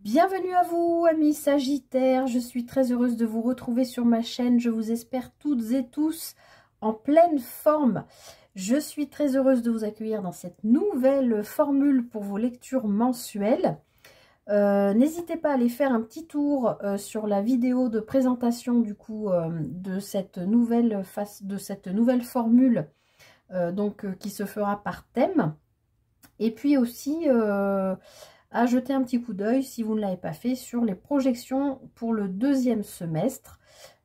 Bienvenue à vous, amis Sagittaires. Je suis très heureuse de vous retrouver sur ma chaîne. Je vous espère toutes et tous en pleine forme. Je suis très heureuse de vous accueillir dans cette nouvelle formule pour vos lectures mensuelles. N'hésitez pas à aller faire un petit tour sur la vidéo de présentation du coup de cette nouvelle formule qui se fera par thème. Et puis aussi à jeter un petit coup d'œil, si vous ne l'avez pas fait, sur les projections pour le deuxième semestre,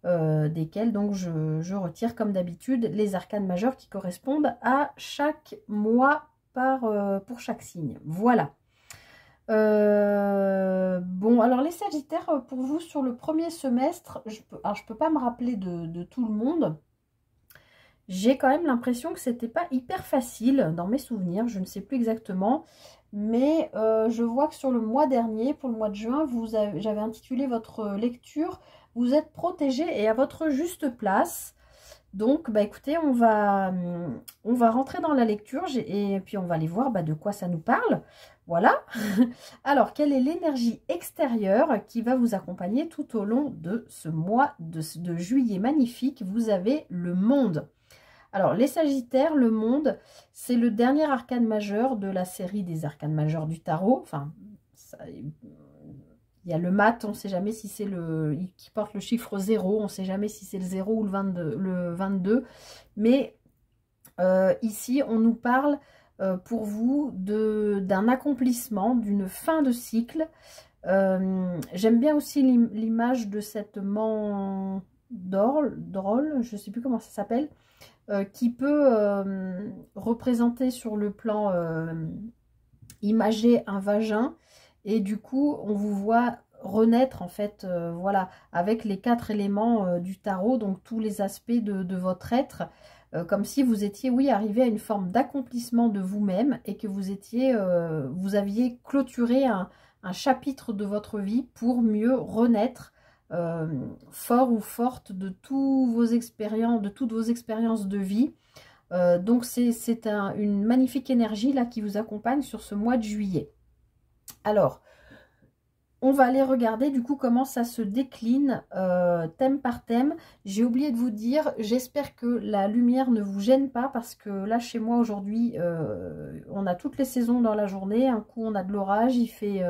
desquelles donc je retire comme d'habitude les arcanes majeures qui correspondent à chaque mois pour chaque signe. Voilà. Bon, alors les Sagittaires, pour vous, sur le premier semestre, je peux pas me rappeler de tout le monde. J'ai quand même l'impression que c'était pas hyper facile dans mes souvenirs, je ne sais plus exactement. Mais je vois que sur le mois dernier, pour le mois de juin, j'avais intitulé votre lecture « Vous êtes protégé et à votre juste place ». Donc, bah, écoutez, on va rentrer dans la lecture et puis on va aller voir de quoi ça nous parle. Voilà. Alors, quelle est l'énergie extérieure qui va vous accompagner tout au long de ce mois de juillet magnifique? Vous avez le monde. Alors, les Sagittaires, le monde, c'est le dernier arcane majeur de la série des arcanes majeurs du tarot. Enfin, il y a le mat, on ne sait jamais si c'est qui porte le chiffre 0, on ne sait jamais si c'est le 0 ou le 22. Mais ici, on nous parle pour vous d'un accomplissement, d'une fin de cycle. J'aime bien aussi l'image de cette mandorle, je ne sais plus comment ça s'appelle. Qui peut représenter sur le plan imagé un vagin, et du coup on vous voit renaître en fait, voilà, avec les 4 éléments du tarot, donc tous les aspects de votre être, comme si vous étiez, oui, arrivé à une forme d'accomplissement de vous-même et que vous aviez clôturé un chapitre de votre vie pour mieux renaître fort ou forte de toutes vos expériences de vie. Donc c'est une magnifique énergie là qui vous accompagne sur ce mois de juillet. Alors, on va aller regarder du coup comment ça se décline thème par thème. J'ai oublié de vous dire, j'espère que la lumière ne vous gêne pas, parce que là chez moi aujourd'hui on a toutes les saisons dans la journée. Un coup on a de l'orage, il fait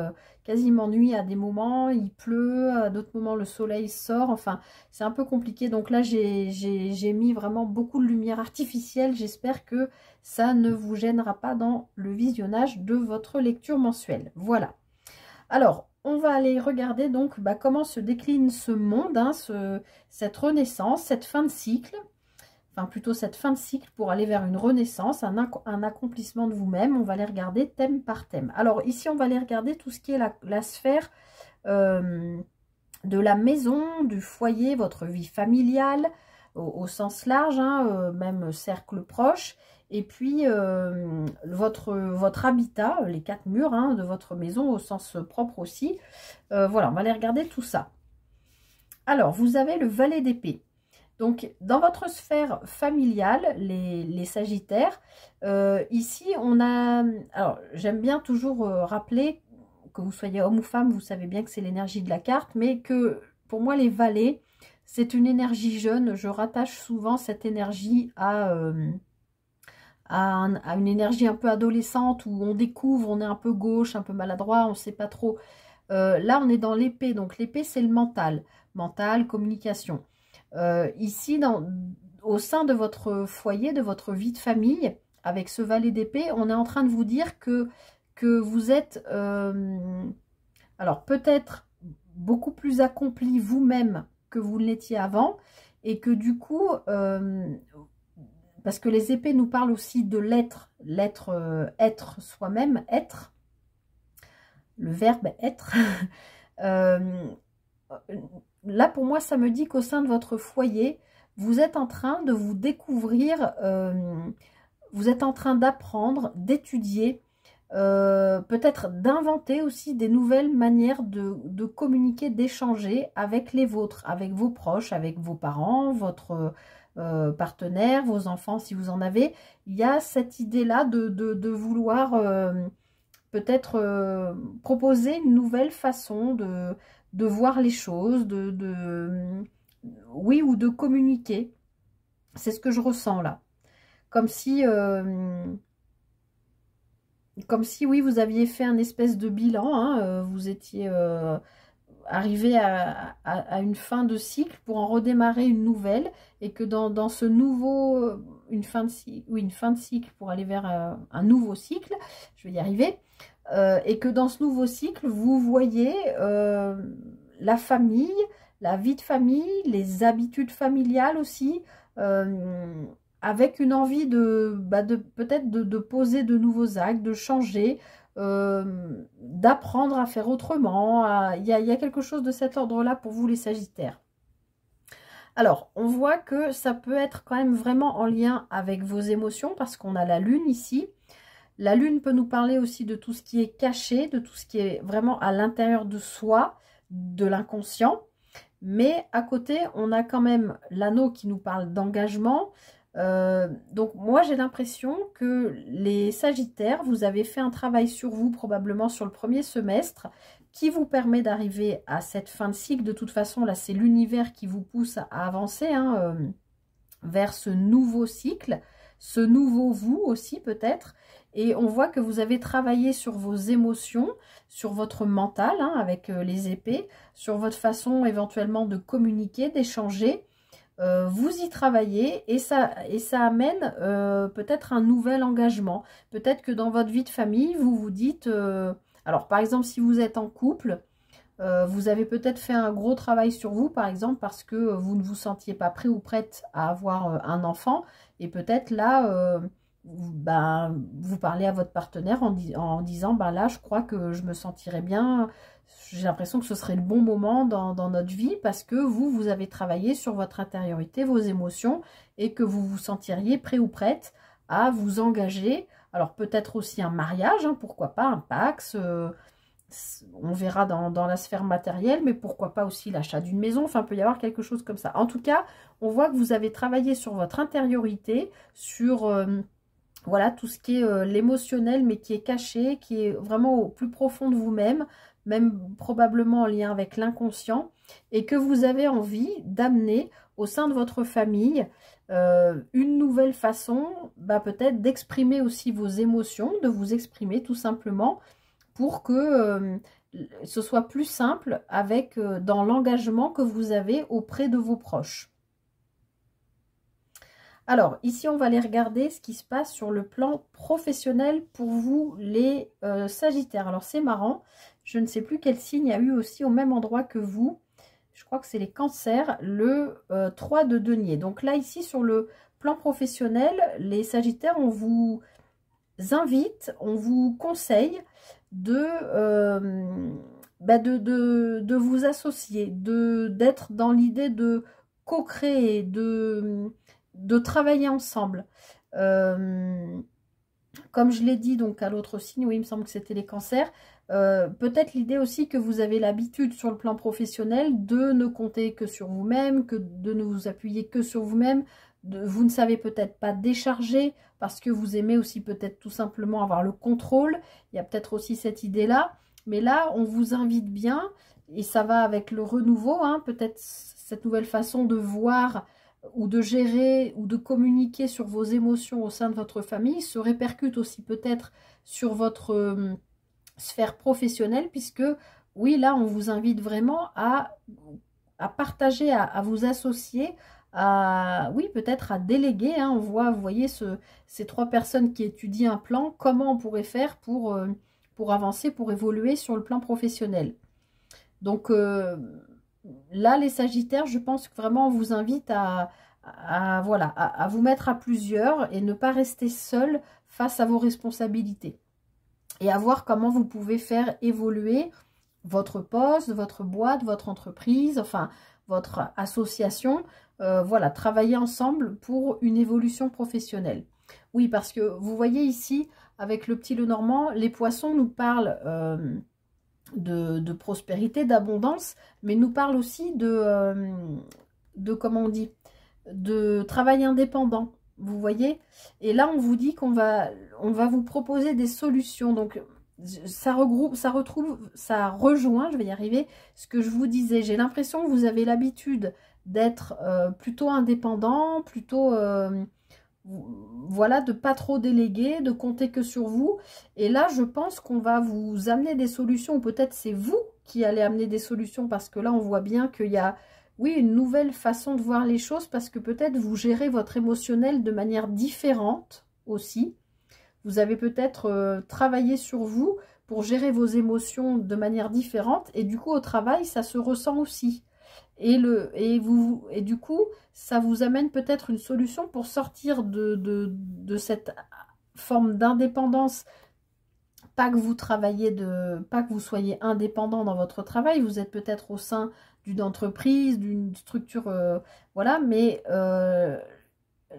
quasiment nuit à des moments, il pleut, à d'autres moments le soleil sort, enfin c'est un peu compliqué. Donc là j'ai mis vraiment beaucoup de lumière artificielle. J'espère que ça ne vous gênera pas dans le visionnage de votre lecture mensuelle. Voilà. Alors, on va aller regarder donc comment se décline ce monde, hein, cette renaissance, cette fin de cycle, enfin plutôt cette fin de cycle pour aller vers une renaissance, un accomplissement de vous-même. On va aller regarder thème par thème. Alors ici, on va aller regarder tout ce qui est la sphère de la maison, du foyer, votre vie familiale, au sens large, hein, même cercle proche. Et puis, votre habitat, les 4 murs de votre maison, au sens propre aussi. Voilà, on va aller regarder tout ça. Alors, vous avez le valet d'épée. Donc, dans votre sphère familiale, les Sagittaires, ici, on a... Alors, j'aime bien toujours rappeler, que vous soyez homme ou femme, vous savez bien que c'est l'énergie de la carte, mais que, pour moi, les valets, c'est une énergie jeune. Je rattache souvent cette énergie à une énergie un peu adolescente, où on découvre, on est un peu gauche, un peu maladroit, on ne sait pas trop. Là, on est dans l'épée, donc l'épée, c'est le mental, communication. Ici, au sein de votre foyer, de votre vie de famille, avec ce valet d'épée, on est en train de vous dire que vous êtes, alors peut-être beaucoup plus accompli vous-même que vous l'étiez avant, et que du coup... parce que les épées nous parlent aussi de l'être, être soi-même, être, le verbe être. Là, pour moi, ça me dit qu'au sein de votre foyer, vous êtes en train de vous découvrir, vous êtes en train d'apprendre, d'étudier, peut-être d'inventer aussi des nouvelles manières de communiquer, d'échanger avec les vôtres, avec vos proches, avec vos parents, votre... partenaires, vos enfants si vous en avez. Il y a cette idée là de vouloir peut-être proposer une nouvelle façon de voir les choses, oui, ou de communiquer. C'est ce que je ressens là. Comme si, oui, vous aviez fait un espèce de bilan, hein, vous étiez arrivé à une fin de cycle pour en redémarrer une nouvelle, et que dans ce nouveau, une fin de cycle pour aller vers un nouveau cycle, je vais y arriver, et que dans ce nouveau cycle, vous voyez la famille, la vie de famille, les habitudes familiales aussi, avec une envie peut-être de poser de nouveaux actes, de changer, d'apprendre à faire autrement. Il y a quelque chose de cet ordre-là pour vous les Sagittaires. Alors, on voit que ça peut être quand même vraiment en lien avec vos émotions, parce qu'on a la Lune ici. La Lune peut nous parler aussi de tout ce qui est caché, de tout ce qui est vraiment à l'intérieur de soi, de l'inconscient. Mais à côté, on a quand même l'anneau qui nous parle d'engagement. Donc moi, j'ai l'impression que les Sagittaires, vous avez fait un travail sur vous, probablement sur le premier semestre, qui vous permet d'arriver à cette fin de cycle. De toute façon, là, c'est l'univers qui vous pousse à avancer, hein, vers ce nouveau cycle, ce nouveau vous aussi peut-être. Et on voit que vous avez travaillé sur vos émotions, sur votre mental, hein, avec les épées, sur votre façon éventuellement de communiquer, d'échanger. Vous y travaillez, et ça amène peut-être un nouvel engagement. Peut-être que dans votre vie de famille, vous vous dites... alors par exemple, si vous êtes en couple, vous avez peut-être fait un gros travail sur vous, par exemple, parce que vous ne vous sentiez pas prêt ou prête à avoir un enfant. Et peut-être là, vous parlez à votre partenaire en disant, là, je crois que je me sentirais bien. J'ai l'impression que ce serait le bon moment dans notre vie, parce que vous avez travaillé sur votre intériorité, vos émotions, et que vous vous sentiriez prêt ou prête à vous engager. Alors peut-être aussi un mariage, hein, pourquoi pas, un Pacs, on verra dans la sphère matérielle, mais pourquoi pas aussi l'achat d'une maison. Enfin, il peut y avoir quelque chose comme ça. En tout cas, on voit que vous avez travaillé sur votre intériorité, sur voilà, tout ce qui est l'émotionnel, mais qui est caché, qui est vraiment au plus profond de vous-même, même probablement en lien avec l'inconscient, et que vous avez envie d'amener au sein de votre famille une nouvelle façon, peut-être d'exprimer aussi vos émotions, de vous exprimer tout simplement, pour que ce soit plus simple dans l'engagement que vous avez auprès de vos proches. Alors, ici, on va aller regarder ce qui se passe sur le plan professionnel pour vous, les Sagittaires. Alors, c'est marrant, je ne sais plus quel signe il y a eu aussi au même endroit que vous. Je crois que c'est les Cancers, le 3 de denier. Donc là, ici, sur le plan professionnel, les Sagittaires, on vous invite, on vous conseille de vous associer, d'être dans l'idée de co-créer, de travailler ensemble. Comme je l'ai dit donc à l'autre signe, oui, il me semble que c'était les Cancers, peut-être l'idée aussi que vous avez l'habitude sur le plan professionnel de ne compter que sur vous-même, que de ne vous appuyer que sur vous-même. Vous ne savez peut-être pas décharger parce que vous aimez aussi peut-être tout simplement avoir le contrôle. Il y a peut-être aussi cette idée-là. Mais là, on vous invite bien, et ça va avec le renouveau, hein, peut-être cette nouvelle façon de voir ou de gérer ou de communiquer sur vos émotions au sein de votre famille se répercute aussi peut-être sur votre sphère professionnelle, puisque oui, là, on vous invite vraiment à partager, à vous associer, oui, peut-être à déléguer, hein. Vous voyez ces trois personnes qui étudient un plan, comment on pourrait faire pour avancer, pour évoluer sur le plan professionnel. Donc là, les Sagittaires, je pense que vraiment on vous invite voilà, à vous mettre à plusieurs et ne pas rester seul face à vos responsabilités. Et à voir comment vous pouvez faire évoluer votre poste, votre boîte, votre entreprise, enfin votre association. Voilà, travailler ensemble pour une évolution professionnelle. Oui, parce que vous voyez ici, avec le petit Lenormand, les poissons nous parlent de prospérité, d'abondance, mais nous parlent aussi comment on dit, de travail indépendant. Vous voyez, et là on vous dit qu'on va vous proposer des solutions. Donc ça regroupe, ça retrouve, ça rejoint, je vais y arriver, ce que je vous disais. J'ai l'impression que vous avez l'habitude d'être plutôt indépendant, plutôt, voilà, de pas trop déléguer, de compter que sur vous. Et là, je pense qu'on va vous amener des solutions, ou peut-être c'est vous qui allez amener des solutions, parce que là, on voit bien qu'il y a, oui, une nouvelle façon de voir les choses, parce que peut-être vous gérez votre émotionnel de manière différente aussi. Vous avez peut-être travaillé sur vous pour gérer vos émotions de manière différente, et du coup, au travail, ça se ressent aussi. Et du coup, ça vous amène peut-être une solution pour sortir de cette forme d'indépendance. Pas que vous travaillez pas que vous soyez indépendant dans votre travail, vous êtes peut-être au sein d'une entreprise, d'une structure, voilà, mais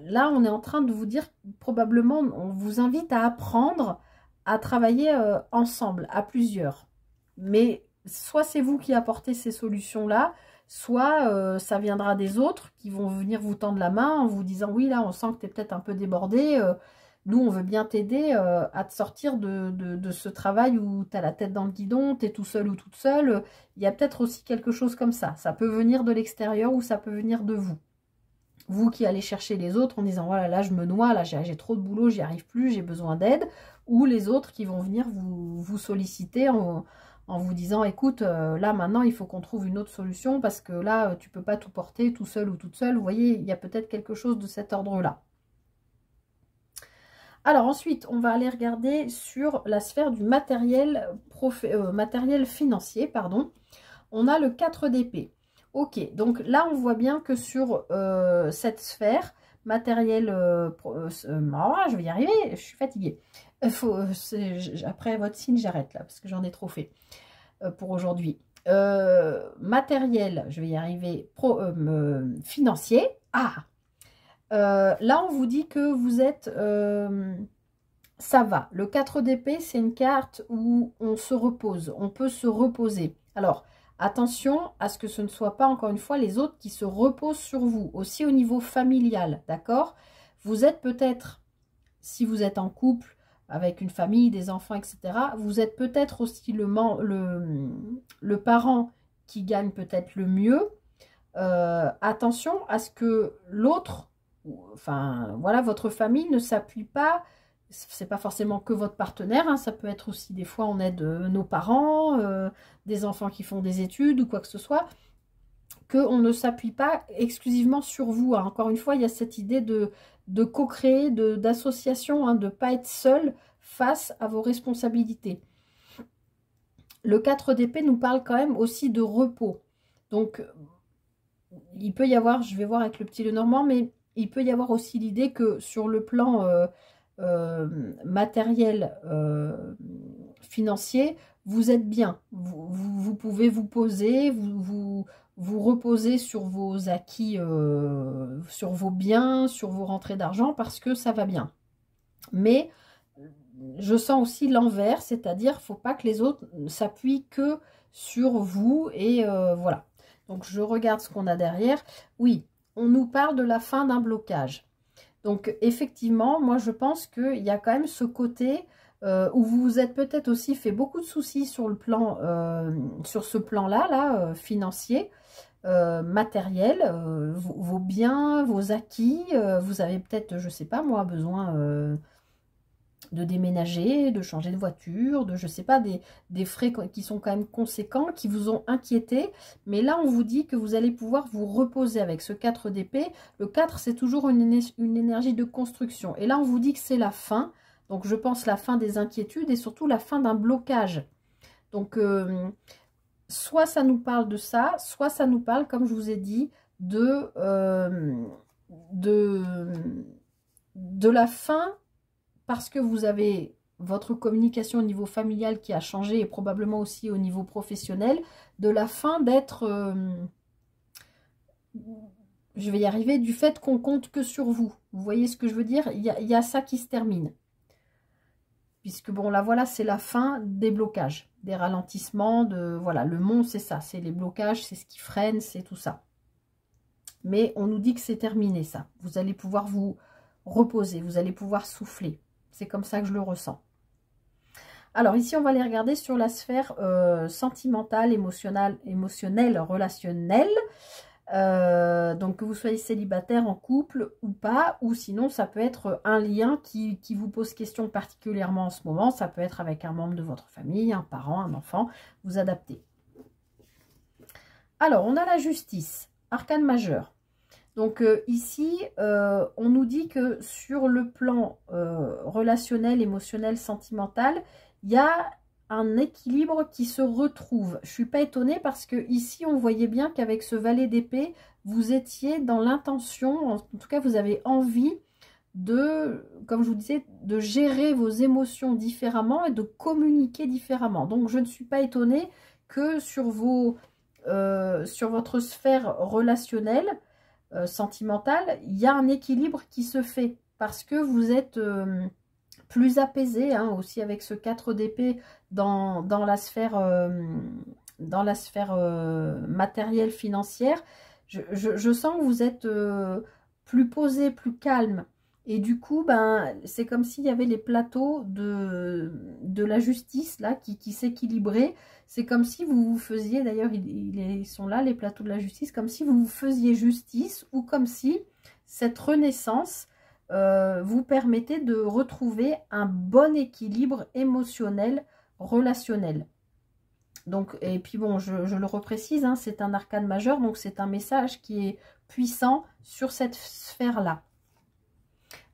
là, on est en train de vous dire, probablement, on vous invite à apprendre à travailler ensemble, à plusieurs. Mais soit c'est vous qui apportez ces solutions-là, soit ça viendra des autres qui vont venir vous tendre la main en vous disant, oui, là, on sent que tu es peut-être un peu débordé. Nous, on veut bien t'aider à te sortir de ce travail où tu as la tête dans le guidon, tu es tout seul ou toute seule. Il y a peut-être aussi quelque chose comme ça. Ça peut venir de l'extérieur ou ça peut venir de vous. Vous qui allez chercher les autres en disant, voilà, là, je me noie, là, j'ai trop de boulot, j'y arrive plus, j'ai besoin d'aide. Ou les autres qui vont venir vous solliciter en vous disant, écoute, là, maintenant, il faut qu'on trouve une autre solution parce que là, tu peux pas tout porter tout seul ou toute seule. Vous voyez, il y a peut-être quelque chose de cet ordre-là. Alors ensuite, on va aller regarder sur la sphère du matériel, matériel financier, pardon. On a le 4 d'épée. Ok, donc là, on voit bien que sur cette sphère, matériel... je vais y arriver, je suis fatiguée. Après votre signe, j'arrête là, parce que j'en ai trop fait pour aujourd'hui. Matériel, je vais y arriver, financier. Ah, là, on vous dit que vous êtes... ça va. Le 4 d'épée, c'est une carte où on se repose. On peut se reposer. Alors, attention à ce que ce ne soit pas, encore une fois, les autres qui se reposent sur vous. Aussi au niveau familial, d'accord? Vous êtes peut-être, si vous êtes en couple, avec une famille, des enfants, etc., vous êtes peut-être aussi le parent qui gagne peut-être le mieux. Attention à ce que l'autre, enfin, voilà, votre famille ne s'appuie pas, c'est pas forcément que votre partenaire, hein, ça peut être aussi des fois on aide nos parents, des enfants qui font des études ou quoi que ce soit, qu'on ne s'appuie pas exclusivement sur vous. Hein. Encore une fois, il y a cette idée de co-créer, d'association, hein, de ne pas être seul face à vos responsabilités. Le 4 d'épée nous parle quand même aussi de repos. Donc, il peut y avoir, je vais voir avec le petit Lenormand, mais il peut y avoir aussi l'idée que sur le plan matériel, financier, vous êtes bien. Vous pouvez vous poser, vous reposer sur vos acquis, sur vos biens, sur vos rentrées d'argent, parce que ça va bien. Mais je sens aussi l'envers, c'est-à-dire qu'il ne faut pas que les autres s'appuient que sur vous, et voilà. Donc, je regarde ce qu'on a derrière. Oui, on nous parle de la fin d'un blocage. Donc, effectivement, moi, je pense qu'il y a quand même ce côté où vous vous êtes peut-être aussi fait beaucoup de soucis sur le plan, sur ce plan-là, financier, matériel, vos biens, vos acquis. Vous avez peut-être, je ne sais pas moi, besoin... de déménager, de changer de voiture, de je sais pas, des frais qui sont quand même conséquents, qui vous ont inquiété. Mais là, on vous dit que vous allez pouvoir vous reposer avec ce 4 d'épée. Le 4, c'est toujours une énergie de construction. Et là, on vous dit que c'est la fin. Donc, je pense la fin des inquiétudes et surtout la fin d'un blocage. Donc, soit ça nous parle de ça, soit ça nous parle, comme je vous ai dit, de la fin, parce que vous avez votre communication au niveau familial qui a changé et probablement aussi au niveau professionnel, de la fin d'être, je vais y arriver, du fait qu'on compte que sur vous. Vous voyez ce que je veux dire? Il y a ça qui se termine. Puisque bon, là voilà, c'est la fin des blocages, des ralentissements, voilà, le mont c'est ça, c'est les blocages, c'est ce qui freine, c'est tout ça. Mais on nous dit que c'est terminé ça. Vous allez pouvoir vous reposer, vous allez pouvoir souffler. C'est comme ça que je le ressens. Alors ici, on va les regarder sur la sphère sentimentale, émotionnelle, relationnelle. Donc que vous soyez célibataire, en couple ou pas, ou sinon ça peut être un lien qui vous pose question particulièrement en ce moment. Ça peut être avec un membre de votre famille, un parent, un enfant. Vous adaptez. Alors, on a la justice, arcane majeur. Donc ici, on nous dit que sur le plan relationnel, émotionnel, sentimental, il y a un équilibre qui se retrouve. Je ne suis pas étonnée parce que ici, on voyait bien qu'avec ce valet d'épée, vous étiez dans l'intention, en tout cas, vous avez envie de, comme je vous disais, de gérer vos émotions différemment et de communiquer différemment. Donc, je ne suis pas étonnée que sur votre sphère relationnelle, sentimentale, il y a un équilibre qui se fait parce que vous êtes plus apaisé, hein, aussi avec ce 4 d'épée dans la sphère, matérielle, financière. Je sens que vous êtes plus posé, plus calme. Et du coup, ben, c'est comme s'il y avait les plateaux de la justice là qui s'équilibraient. C'est comme si vous faisiez, d'ailleurs, ils sont là, les plateaux de la justice, comme si vous faisiez justice ou comme si cette renaissance vous permettait de retrouver un bon équilibre émotionnel, relationnel. Donc, et puis bon, je le reprécise, hein, c'est un arcane majeur, donc c'est un message qui est puissant sur cette sphère-là.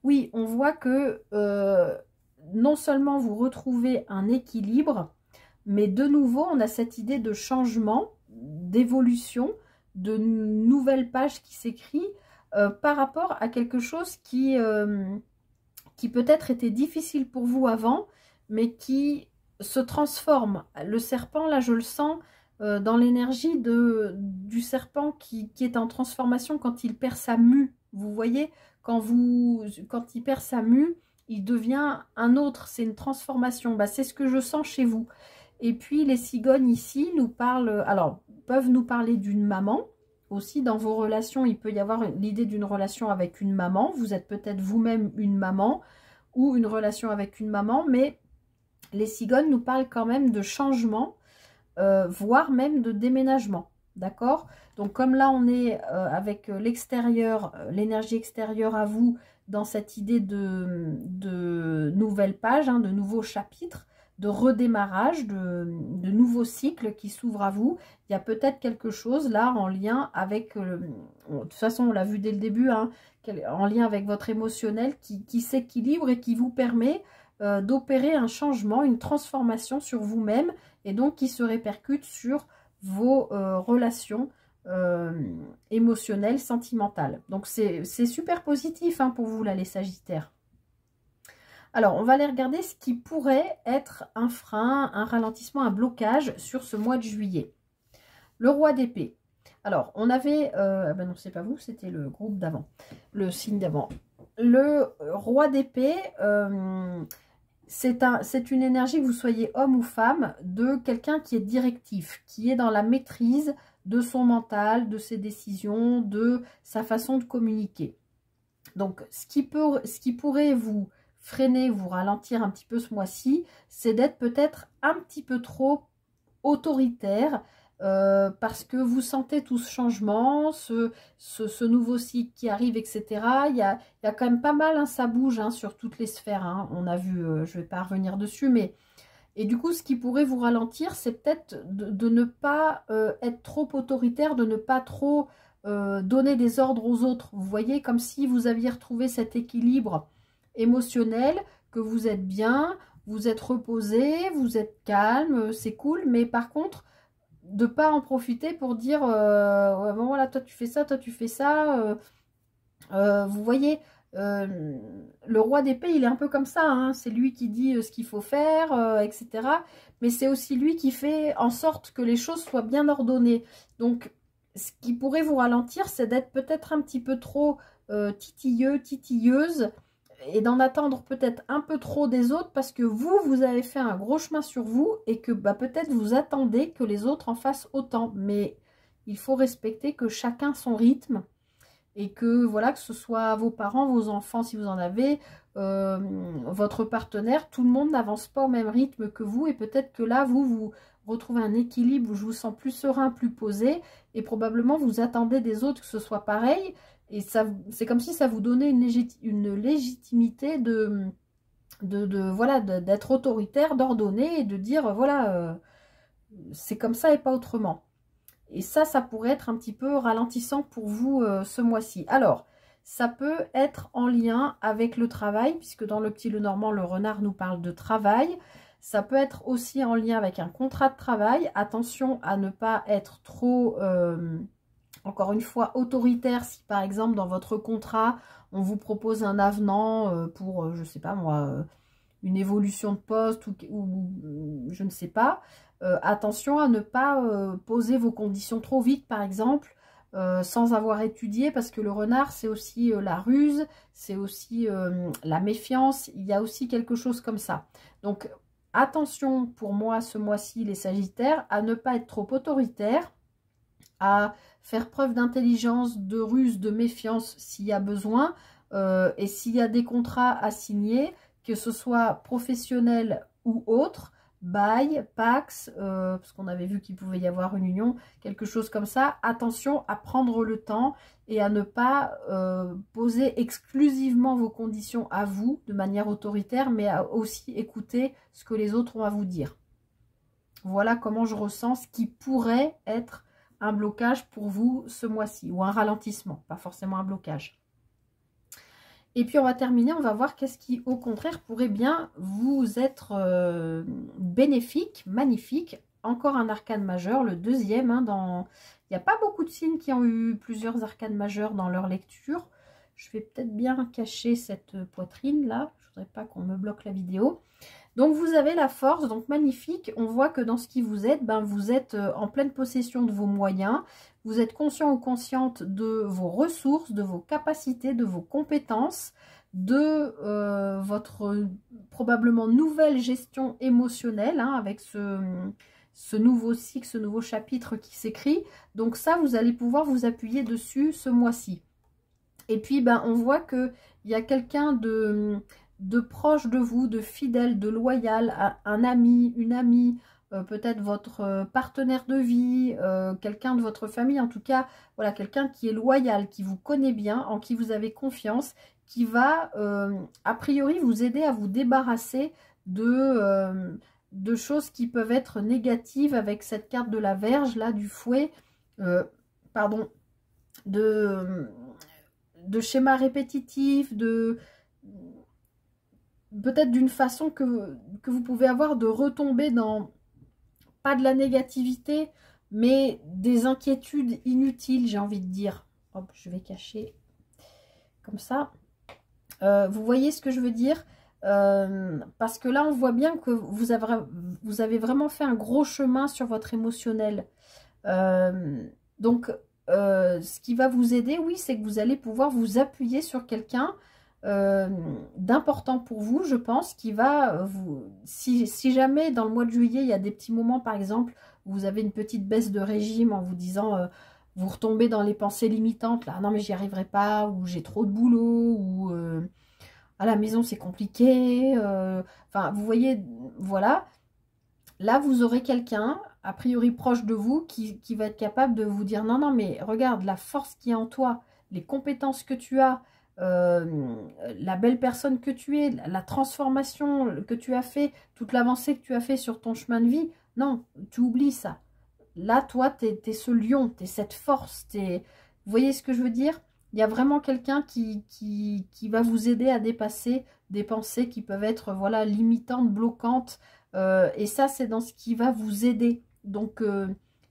Oui, on voit que non seulement vous retrouvez un équilibre, mais de nouveau, on a cette idée de changement, d'évolution, de nouvelles pages qui s'écrit par rapport à quelque chose qui peut-être était difficile pour vous avant, mais qui se transforme. Le serpent, là, je le sens dans l'énergie du serpent qui est en transformation quand il perd sa mue. Vous voyez, quand il perd sa mue, il devient un autre. C'est une transformation. Bah, c'est ce que je sens chez vous. Et puis, les cigognes ici nous parlent, alors, peuvent nous parler d'une maman. Aussi, dans vos relations, il peut y avoir l'idée d'une relation avec une maman. Vous êtes peut-être vous-même une maman ou une relation avec une maman, mais les cigognes nous parlent quand même de changement, voire même de déménagement. D'accord? Donc, comme là, on est avec l'extérieur, l'énergie extérieure à vous, dans cette idée de nouvelle page, hein, de nouveaux chapitres, de redémarrage, de nouveaux cycles qui s'ouvrent à vous. Il y a peut-être quelque chose là en lien avec, de toute façon on l'a vu dès le début, hein, en lien avec votre émotionnel qui s'équilibre et qui vous permet d'opérer un changement, une transformation sur vous-même et donc qui se répercute sur vos relations émotionnelles, sentimentales. Donc c'est super positif, hein, pour vous là les Sagittaires. Alors, on va aller regarder ce qui pourrait être un frein, un ralentissement, un blocage sur ce mois de juillet. Le roi d'épée. Alors, on avait... ben non, c'est pas vous, c'était le groupe d'avant, le signe d'avant. Le roi d'épée, c'est une énergie, que vous soyez homme ou femme, de quelqu'un qui est directif, qui est dans la maîtrise de son mental, de ses décisions, de sa façon de communiquer. Donc, ce qui pourrait vous freiner, vous ralentir un petit peu ce mois-ci, c'est d'être peut-être un petit peu trop autoritaire parce que vous sentez tout ce changement, ce nouveau cycle qui arrive, etc. Il y a quand même pas mal, hein, ça bouge, hein, sur toutes les sphères. Hein. On a vu, je ne vais pas revenir dessus, mais... Et du coup, ce qui pourrait vous ralentir, c'est peut-être de ne pas être trop autoritaire, de ne pas trop donner des ordres aux autres. Vous voyez, comme si vous aviez retrouvé cet équilibre émotionnel, que vous êtes bien, vous êtes reposé, vous êtes calme, c'est cool, mais par contre, de ne pas en profiter pour dire ouais, bon, voilà, toi tu fais ça, toi tu fais ça. Vous voyez, le roi d'épée, il est un peu comme ça, hein, c'est lui qui dit ce qu'il faut faire, etc. Mais c'est aussi lui qui fait en sorte que les choses soient bien ordonnées. Donc, ce qui pourrait vous ralentir, c'est d'être peut-être un petit peu trop titilleux, titilleuse, et d'en attendre peut-être un peu trop des autres parce que vous avez fait un gros chemin sur vous et que bah, peut-être vous attendez que les autres en fassent autant. Mais il faut respecter que chacun son rythme et que voilà, que ce soit vos parents, vos enfants si vous en avez, votre partenaire, tout le monde n'avance pas au même rythme que vous, et peut-être que là vous retrouvez un équilibre où je vous sens plus serein, plus posé, et probablement vous attendez des autres que ce soit pareil, et ça c'est comme si ça vous donnait une légitimité voilà, d'être autoritaire, d'ordonner et de dire voilà, c'est comme ça et pas autrement. Et ça pourrait être un petit peu ralentissant pour vous ce mois-ci. Alors, ça peut être en lien avec le travail, puisque dans le Petit Lenormand, le renard nous parle de travail. Ça peut être aussi en lien avec un contrat de travail. Attention à ne pas être trop, encore une fois, autoritaire. Si par exemple, dans votre contrat, on vous propose un avenant pour, je ne sais pas moi, une évolution de poste ou je ne sais pas. Attention à ne pas poser vos conditions trop vite, par exemple, sans avoir étudié, parce que le renard, c'est aussi la ruse, c'est aussi la méfiance, il y a aussi quelque chose comme ça. Donc, attention pour moi, ce mois-ci, les Sagittaires, à ne pas être trop autoritaire, à faire preuve d'intelligence, de ruse, de méfiance s'il y a besoin, et s'il y a des contrats à signer, que ce soit professionnel ou autre, bail, pax, parce qu'on avait vu qu'il pouvait y avoir une union, quelque chose comme ça. Attention à prendre le temps et à ne pas poser exclusivement vos conditions à vous de manière autoritaire, mais à aussi écouter ce que les autres ont à vous dire. Voilà comment je ressens ce qui pourrait être un blocage pour vous ce mois-ci, ou un ralentissement, pas forcément un blocage. Et puis on va terminer, on va voir qu'est-ce qui au contraire pourrait bien vous être bénéfique, magnifique. Encore un arcane majeur, le deuxième. Il n'y a pas beaucoup de signes qui ont eu plusieurs arcanes majeurs dans leur lecture. Je vais peut-être bien cacher cette poitrine là, je ne voudrais pas qu'on me bloque la vidéo. Donc vous avez la force, donc magnifique. On voit que dans ce qui vous êtes, vous êtes en pleine possession de vos moyens. Vous êtes conscient ou consciente de vos ressources, de vos capacités, de vos compétences, de votre probablement nouvelle gestion émotionnelle, avec ce nouveau cycle, ce nouveau chapitre qui s'écrit. Donc ça, vous allez pouvoir vous appuyer dessus ce mois-ci. Et puis, on voit qu'il y a quelqu'un de proche de vous, de fidèle, de loyal, un ami, une amie, peut-être votre partenaire de vie, quelqu'un de votre famille, en tout cas, voilà, quelqu'un qui est loyal, qui vous connaît bien, en qui vous avez confiance, qui va, a priori, vous aider à vous débarrasser de choses qui peuvent être négatives avec cette carte de la Vierge, là, du fouet, pardon, de schémas répétitifs, peut-être d'une façon que vous pouvez avoir de retomber dans, pas de la négativité, mais des inquiétudes inutiles, j'ai envie de dire. Hop, je vais cacher comme ça. Vous voyez ce que je veux dire? Parce que là, on voit bien que vous avez vraiment fait un gros chemin sur votre émotionnel. Donc, ce qui va vous aider, oui, c'est que vous allez pouvoir vous appuyer sur quelqu'un d'important pour vous, je pense, qui va vous... Si jamais dans le mois de juillet, il y a des petits moments, par exemple, où vous avez une petite baisse de régime en vous disant... vous retombez dans les pensées limitantes, là, non mais j'y arriverai pas, ou j'ai trop de boulot, ou à la maison c'est compliqué, enfin vous voyez, voilà, là vous aurez quelqu'un, a priori proche de vous, qui va être capable de vous dire, non, non mais regarde la force qui est en toi, les compétences que tu as, la belle personne que tu es, la transformation que tu as fait, toute l'avancée que tu as fait sur ton chemin de vie, non, tu oublies ça. Là, toi, tu es ce lion, tu es cette force. Vous voyez ce que je veux dire? Il y a vraiment quelqu'un qui va vous aider à dépasser des pensées qui peuvent être voilà, limitantes, bloquantes. Et ça, c'est dans ce qui va vous aider. Donc,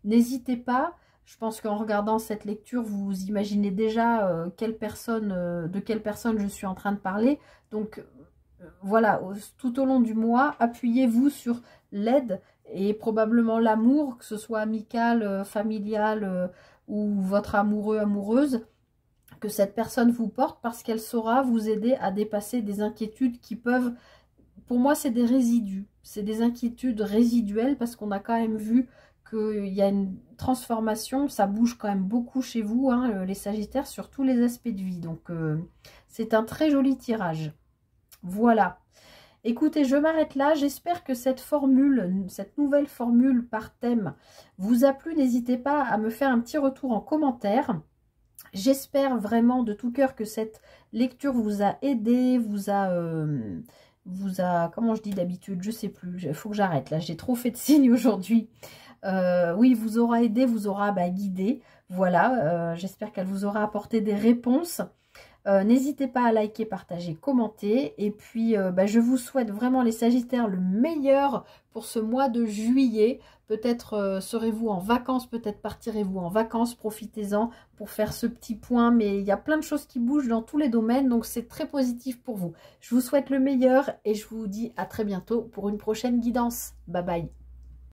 n'hésitez pas. Je pense qu'en regardant cette lecture, vous imaginez déjà de quelle personne je suis en train de parler. Donc, voilà, tout au long du mois, appuyez-vous sur l'aide et probablement l'amour, que ce soit amical, familial ou votre amoureux, amoureuse, que cette personne vous porte parce qu'elle saura vous aider à dépasser des inquiétudes qui peuvent, pour moi c'est des résidus, c'est des inquiétudes résiduelles parce qu'on a quand même vu qu'il y a une transformation, ça bouge quand même beaucoup chez vous, hein, les Sagittaires, sur tous les aspects de vie. Donc, c'est un très joli tirage. Voilà. Écoutez, je m'arrête là. J'espère que cette formule, cette nouvelle formule par thème vous a plu. N'hésitez pas à me faire un petit retour en commentaire. J'espère vraiment de tout cœur que cette lecture vous a aidé, vous a, comment je dis d'habitude, je sais plus, il faut que j'arrête là, j'ai trop fait de signes aujourd'hui. Oui, vous aura aidé, vous aura guidé. Voilà, j'espère qu'elle vous aura apporté des réponses. N'hésitez pas à liker, partager, commenter. Et puis, je vous souhaite vraiment, les Sagittaires, le meilleur pour ce mois de juillet. Peut-être serez-vous en vacances, peut-être partirez-vous en vacances. Profitez-en pour faire ce petit point. Mais il y a plein de choses qui bougent dans tous les domaines. Donc, c'est très positif pour vous. Je vous souhaite le meilleur et je vous dis à très bientôt pour une prochaine guidance. Bye bye.